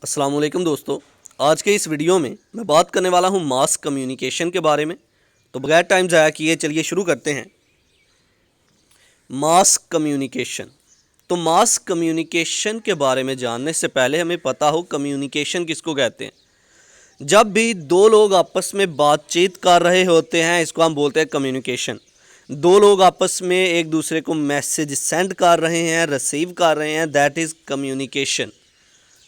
अस्सलाम वालेकुम दोस्तों। आज के इस वीडियो में मैं बात करने वाला हूँ मास कम्युनिकेशन के बारे में। तो बगैर टाइम ज़ाया किए चलिए शुरू करते हैं। Mass communication. तो मास कम्युनिकेशन के बारे में जानने से पहले हमें पता हो कम्युनिकेशन किसको कहते हैं। जब भी दो लोग आपस में बातचीत कर रहे होते हैं इसको हम बोलते हैं कम्युनिकेशन। दो लोग आपस में एक दूसरे को मैसेज सेंड कर रहे हैं, रिसीव कर रहे हैं, दैट इज़ कम्युनिकेशन।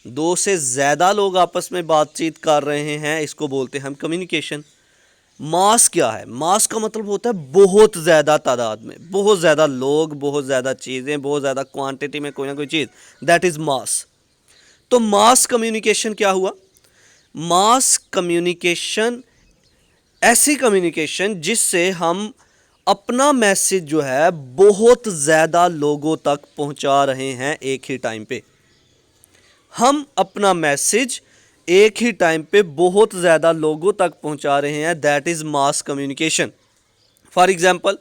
दो से ज़्यादा लोग आपस में बातचीत कर रहे हैं इसको बोलते हैं हम कम्युनिकेशन। मास क्या है? मास का मतलब होता है बहुत ज़्यादा तादाद में, बहुत ज़्यादा लोग, बहुत ज़्यादा चीज़ें, बहुत ज़्यादा क्वांटिटी में कोई ना कोई चीज़, दैट इज़ मास। तो मास कम्युनिकेशन क्या हुआ? मास कम्युनिकेशन ऐसी कम्युनिकेशन जिससे हम अपना मैसेज जो है बहुत ज़्यादा लोगों तक पहुंचा रहे हैं एक ही टाइम पे। हम अपना मैसेज एक ही टाइम पे बहुत ज़्यादा लोगों तक पहुंचा रहे हैं, that is mass communication. For example,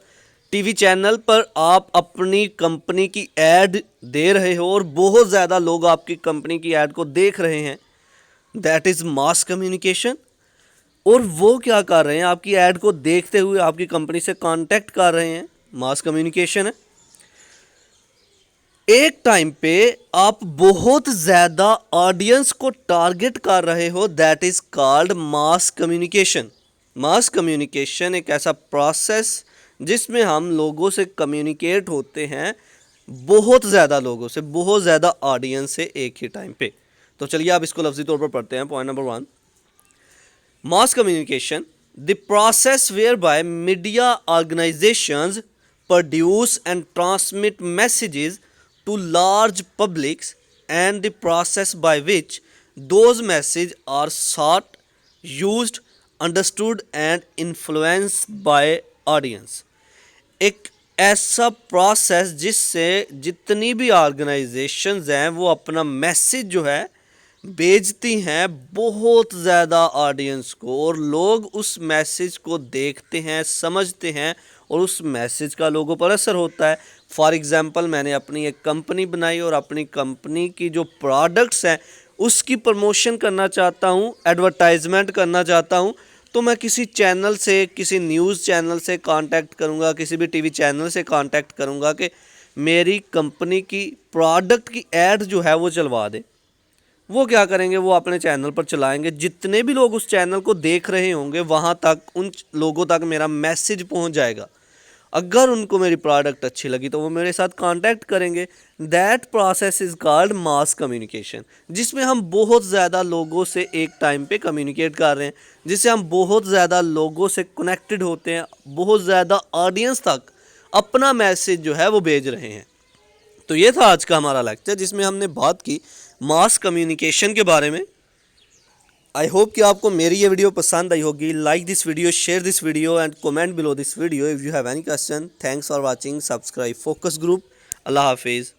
TV channel पर आप अपनी कंपनी की ऐड दे रहे हो और बहुत ज़्यादा लोग आपकी कंपनी की ऐड को देख रहे हैं, दैट इज़ मास कम्युनिकेशन। और वो क्या कर रहे हैं? आपकी ऐड को देखते हुए आपकी कंपनी से कांटेक्ट कर रहे हैं, मास कम्युनिकेशन है। एक टाइम पे आप बहुत ज़्यादा ऑडियंस को टारगेट कर रहे हो, that is called mass communication. Mass communication एक ऐसा प्रोसेस जिसमें हम लोगों से कम्युनिकेट होते हैं, बहुत ज़्यादा लोगों से, बहुत ज़्यादा ऑडियंस से एक ही टाइम पे। तो चलिए आप इसको लफ्ज़ी तौर पर पढ़ते हैं। Point number 1, mass communication, the process whereby media organisations produce and transmit messages to large publics, and the process by which those messages are sought, used, understood and influenced by audience। एक ऐसा process जिससे जितनी भी organisations हैं वो अपना message जो है भेजती हैं बहुत ज़्यादा ऑडियंस को, और लोग उस मैसेज को देखते हैं, समझते हैं और उस मैसेज का लोगों पर असर होता है। फॉर एग्ज़ाम्पल, मैंने अपनी एक कंपनी बनाई और अपनी कंपनी की जो प्रोडक्ट्स हैं उसकी प्रमोशन करना चाहता हूँ, एडवर्टाइजमेंट करना चाहता हूँ। तो मैं किसी चैनल से, किसी न्यूज़ चैनल से कांटेक्ट करूँगा, किसी भी टीवी चैनल से कांटेक्ट करूँगा कि मेरी कंपनी की प्रोडक्ट की ऐड जो है वो चलवा दे। वो क्या करेंगे? वो अपने चैनल पर चलाएंगे, जितने भी लोग उस चैनल को देख रहे होंगे वहाँ तक, उन लोगों तक मेरा मैसेज पहुँच जाएगा। अगर उनको मेरी प्रोडक्ट अच्छी लगी तो वो मेरे साथ कांटेक्ट करेंगे। That process is called mass communication, जिसमें हम बहुत ज़्यादा लोगों से एक टाइम पे कम्युनिकेट कर रहे हैं, जिससे हम बहुत ज़्यादा लोगों से कनेक्टेड होते हैं, बहुत ज़्यादा ऑडियंस तक अपना मैसेज जो है वो भेज रहे हैं। तो ये था आज का हमारा लेक्चर जिसमें हमने बात की मास कम्युनिकेशन के बारे में। आई होप कि आपको मेरी ये वीडियो पसंद आई होगी। Like this video, share this video and comment below this video if you have any question. Thanks for watching. Subscribe focus group. अल्लाह हाफिज़।